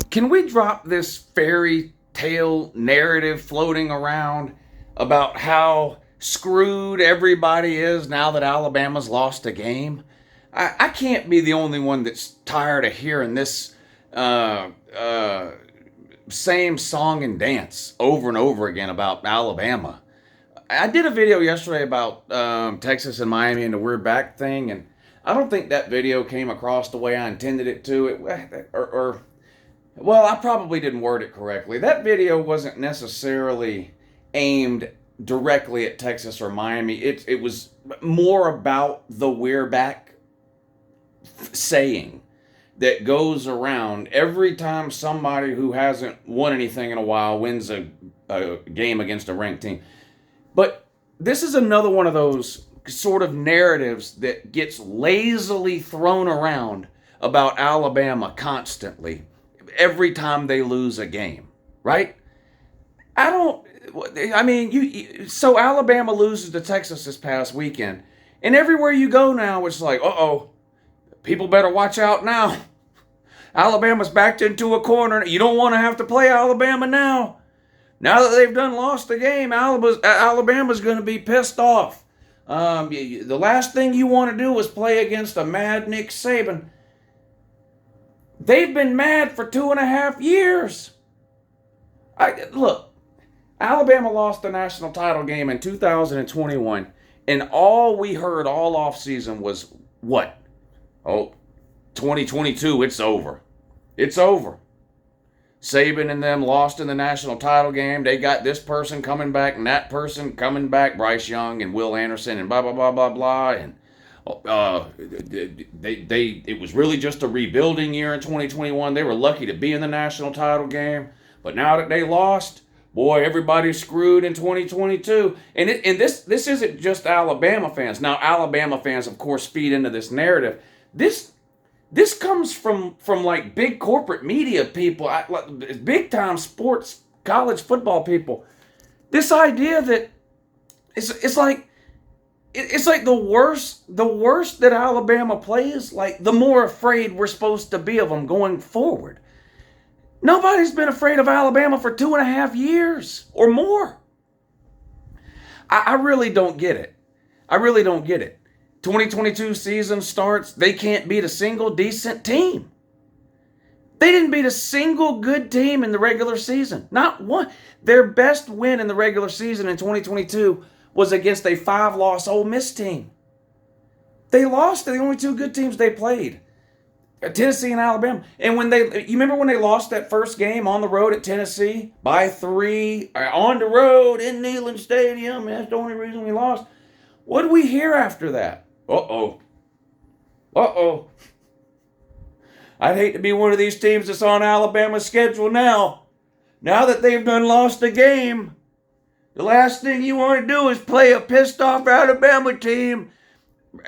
Can we drop this fairy tale narrative floating around about how screwed everybody is now that Alabama's lost a game? I can't be the only one that's tired of hearing this uh, uh, same song and dance over and over again about Alabama. I did a video yesterday about Texas and Miami and the we're back thing, and I don't think that video came across the way I intended it to. Or well, I probably didn't word it correctly. That video wasn't necessarily aimed directly at Texas or Miami. It was more about the we're back saying that goes around every time somebody who hasn't won anything in a while wins a game against a ranked team. But this is another one of those sort of narratives that gets lazily thrown around about Alabama constantly every time they lose a game, right? I don't, I mean, so Alabama loses to Texas this past weekend, and everywhere you go now, it's like, uh-oh, people better watch out now. Alabama's backed into a corner. You don't want to have to play Alabama now. Now that they've done lost the game, Alabama's going to be pissed off. The last thing you want to do is play against a mad Nick Saban. They've been mad for 2.5 years. Look, Alabama lost the national title game in 2021, and all we heard all offseason was what? Oh, 2022, it's over. It's over. Saban and them lost in the national title game. They got this person coming back and that person coming back, Bryce Young and Will Anderson and blah, blah, blah, blah, blah. And it was really just a rebuilding year in 2021. They were lucky to be in the national title game. But now that they lost, boy, everybody's screwed in 2022. And this isn't just Alabama fans. Now, Alabama fans, of course, feed into this narrative. This comes from like big corporate media people, big time sports, college football people. This idea that it's like the worse that Alabama plays, like the more afraid we're supposed to be of them going forward. Nobody's been afraid of Alabama for 2.5 years or more. I really don't get it. I really don't get it. 2022 season starts, they can't beat a single decent team. They didn't beat a single good team in the regular season. Not one. Their best win in the regular season in 2022 was against a 5-loss Ole Miss team. They lost to the only two good teams they played, Tennessee and Alabama. And you remember when they lost that first game on the road at Tennessee by 3 on the road in Neyland Stadium? That's the only reason we lost. What did we hear after that? Uh-oh. I'd hate to be one of these teams that's on Alabama's schedule now. Now that they've done lost the game, the last thing you want to do is play a pissed off Alabama team.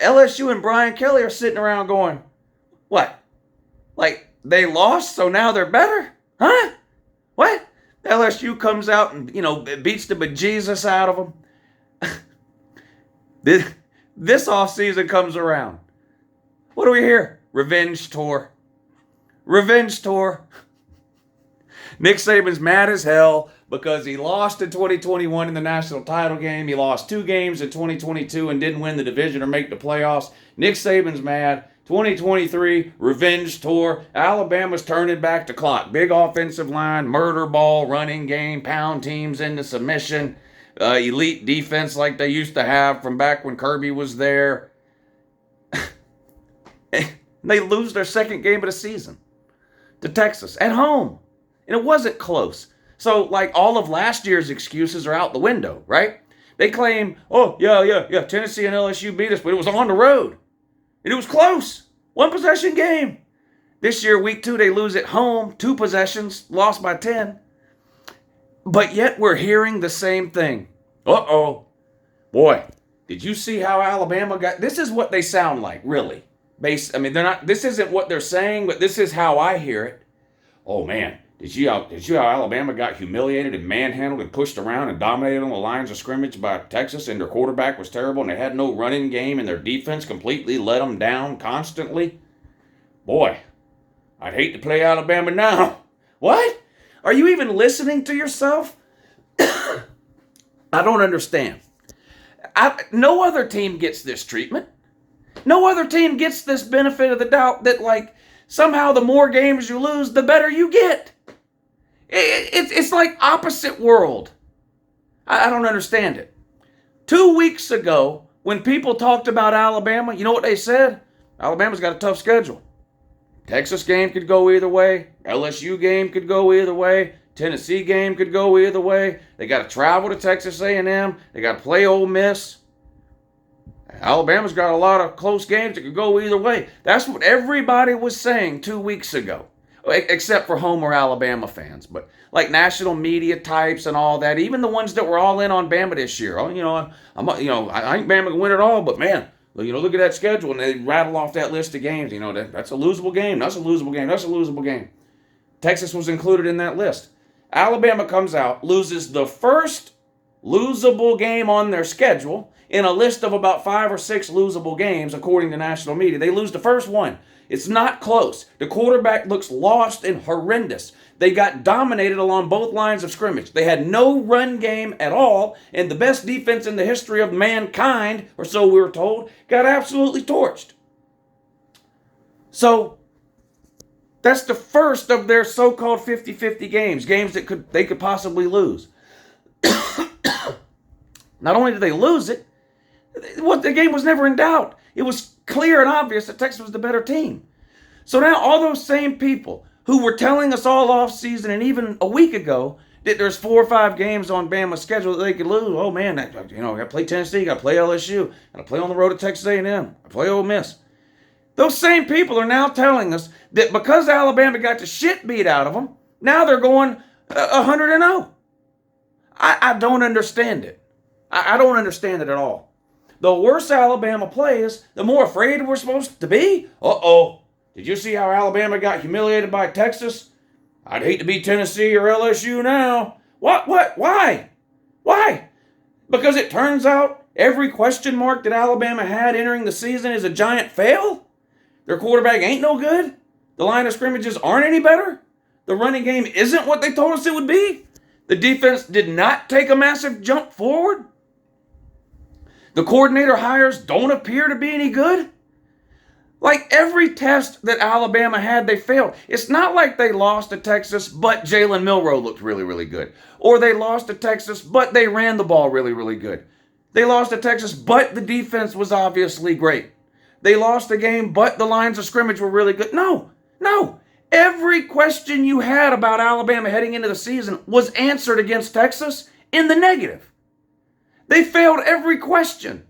LSU and Brian Kelly are sitting around going, what? Like, they lost, so now they're better? Huh? What? LSU comes out and, beats the bejesus out of them. This offseason comes around. What do we hear? Revenge tour. Revenge tour. Nick Saban's mad as hell because he lost in 2021 in the national title game. He lost 2 games in 2022 and didn't win the division or make the playoffs. Nick Saban's mad. 2023, revenge tour. Alabama's turning back the clock. Big offensive line, murder ball, running game, pound teams into submission. Elite defense like they used to have from back when Kirby was there. They lose their second game of the season to Texas at home. And it wasn't close. So, like, all of last year's excuses are out the window, right? They claim, oh, yeah, Tennessee and LSU beat us, but it was on the road. And it was close. 1-possession game. This year, week 2, they lose at home. 2 possessions, lost by 10. But yet we're hearing the same thing. Uh-oh. Boy, did you see how Alabama got... This is what they sound like, really. They're not... This isn't what they're saying, but this is how I hear it. Oh, man. Did you how Alabama got humiliated and manhandled and pushed around and dominated on the lines of scrimmage by Texas, and their quarterback was terrible and they had no running game and their defense completely let them down constantly? Boy, I'd hate to play Alabama now. What? Are you even listening to yourself? I don't understand. No other team gets this treatment. No other team gets this benefit of the doubt that, like, somehow the more games you lose, the better you get. It's like opposite world. I don't understand it. 2 weeks ago, when people talked about Alabama, you know what they said? Alabama's got a tough schedule. Texas game could go either way. LSU game could go either way. Tennessee game could go either way. They got to travel to Texas A&M. They got to play Ole Miss. Alabama's got a lot of close games that could go either way. That's what everybody was saying 2 weeks ago, except for Homer Alabama fans. But like national media types and all that, even the ones that were all in on Bama this year. Oh, I think Bama can win it all, but man, look at that schedule, and they rattle off that list of games. That's a losable game. That's a losable game. That's a losable game. Texas was included in that list. Alabama comes out, loses the first losable game on their schedule in a list of about 5 or 6 losable games, according to national media. They lose the first one. It's not close. The quarterback looks lost and horrendous. They got dominated along both lines of scrimmage. They had no run game at all, and the best defense in the history of mankind, or so we were told, got absolutely torched. So that's the first of their so-called 50-50 games that they could possibly lose. Not only did they lose it, the game was never in doubt. It was clear and obvious that Texas was the better team. So now all those same people who were telling us all off season and even a week ago that there's 4 or 5 games on Bama's schedule that they could lose. Oh man, got to play Tennessee, got to play LSU, got to play on the road at Texas A&M, play Ole Miss. Those same people are now telling us that because Alabama got the shit beat out of them, now they're going 100-0. I don't understand it. I don't understand it at all. The worse Alabama plays, the more afraid we're supposed to be. Uh-oh. Did you see how Alabama got humiliated by Texas? I'd hate to be Tennessee or LSU now. What? Why? Why? Because it turns out every question mark that Alabama had entering the season is a giant fail? Their quarterback ain't no good? The line of scrimmages aren't any better? The running game isn't what they told us it would be? The defense did not take a massive jump forward? The coordinator hires don't appear to be any good? Like every test that Alabama had, they failed. It's not like they lost to Texas, but Jalen Milroe looked really, really good. Or they lost to Texas, but they ran the ball really, really good. They lost to Texas, but the defense was obviously great. They lost the game, but the lines of scrimmage were really good. No. Every question you had about Alabama heading into the season was answered against Texas in the negative. They failed every question.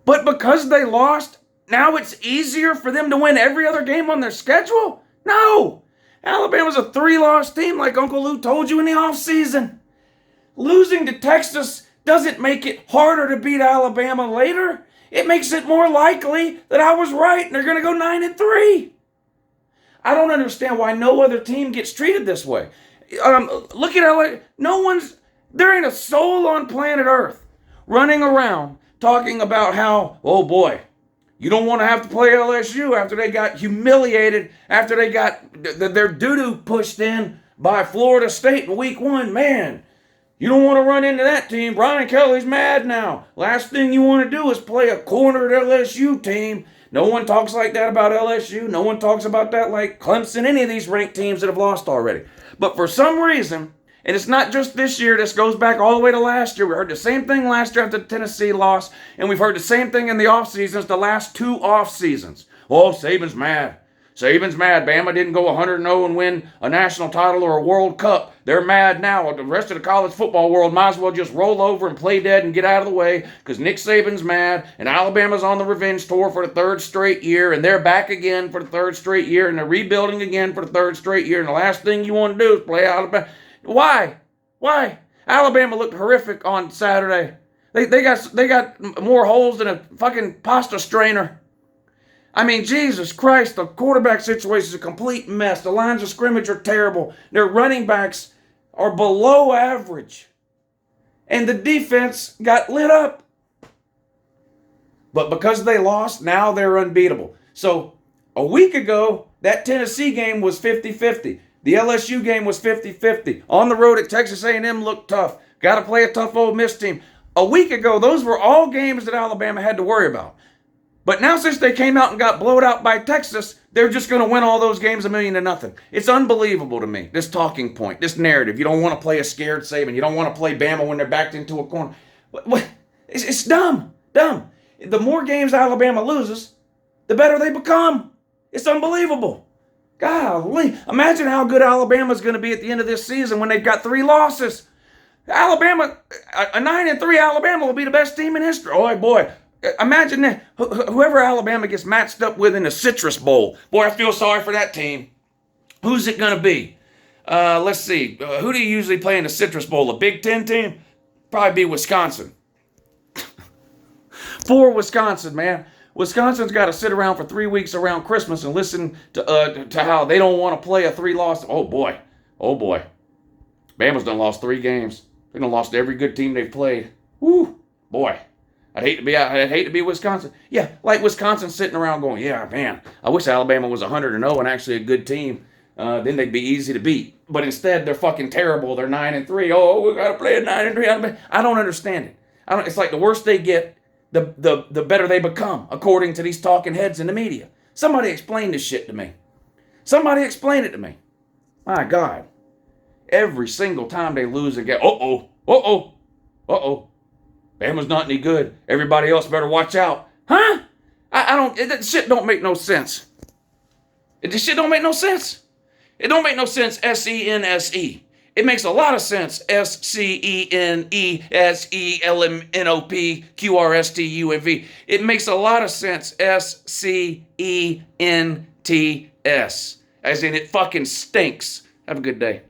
But because they lost, now it's easier for them to win every other game on their schedule? No. Alabama's a 3-loss team like Uncle Lou told you in the offseason. Losing to Texas doesn't make it harder to beat Alabama later. It makes it more likely that I was right and they're going to go 9-3. I don't understand why no other team gets treated this way. Look at LA. There ain't a soul on planet Earth running around talking about how, oh boy, you don't want to have to play LSU after they got humiliated, after they got their doo-doo pushed in by Florida State in week 1. Man, you don't want to run into that team. Brian Kelly's mad now. Last thing you want to do is play a cornered LSU team. No one talks like that about LSU. No one talks about that like Clemson, any of these ranked teams that have lost already. But for some reason, and it's not just this year, this goes back all the way to last year. We heard the same thing last year after the Tennessee loss, and we've heard the same thing in the off seasons, the last 2 off seasons. Oh, Saban's mad. Saban's mad. Bama didn't go 100-0 and win a national title or a World Cup. They're mad now. The rest of the college football world might as well just roll over and play dead and get out of the way because Nick Saban's mad and Alabama's on the revenge tour for the 3rd straight year and they're back again for the 3rd straight year and they're rebuilding again for the 3rd straight year and the last thing you want to do is play Alabama. Why? Alabama looked horrific on Saturday. They got more holes than a fucking pasta strainer. I mean, Jesus Christ, the quarterback situation is a complete mess. The lines of scrimmage are terrible. Their running backs are below average. And the defense got lit up. But because they lost, now they're unbeatable. So, a week ago, that Tennessee game was 50-50. The LSU game was 50-50. On the road at Texas A&M looked tough. Got to play a tough Ole Miss team. A week ago, those were all games that Alabama had to worry about. But now since they came out and got blowed out by Texas, they're just going to win all those games 1,000,000-0. It's unbelievable to me, this talking point, this narrative. You don't want to play a scared Saban. You don't want to play Bama when they're backed into a corner. It's dumb. Dumb. The more games Alabama loses, the better they become. It's unbelievable. Golly. Imagine how good Alabama's going to be at the end of this season when they've got 3 losses. Alabama, a 9-3 Alabama will be the best team in history. Oh, boy. Imagine that. Whoever Alabama gets matched up with in the Citrus Bowl. Boy, I feel sorry for that team. Who's it going to be? Let's see. Who do you usually play in the Citrus Bowl? A Big Ten team? Probably be Wisconsin. For Wisconsin, man. Wisconsin's got to sit around for 3 weeks around Christmas and listen to how they don't want to play a 3-loss. Oh, boy. Oh, boy. Bama's done lost 3 games. They done lost to every good team they've played. Woo. Boy. I'd hate to be Wisconsin. Yeah, like Wisconsin sitting around going, yeah, man, I wish Alabama was 100-0 and actually a good team. Then they'd be easy to beat. But instead, they're fucking terrible. They're 9-3. Oh, we got to play at 9-3. I don't understand it. It's like the worse they get, the better they become, according to these talking heads in the media. Somebody explain this shit to me. Somebody explain it to me. My God. Every single time they lose a game, Bama's not any good. Everybody else better watch out. Huh? That shit don't make no sense. This shit don't make no sense. It don't make no sense, SENSE. It makes a lot of sense, SCENESELMNOPQRSTUMV. It makes a lot of sense, SCENTS. As in, it fucking stinks. Have a good day.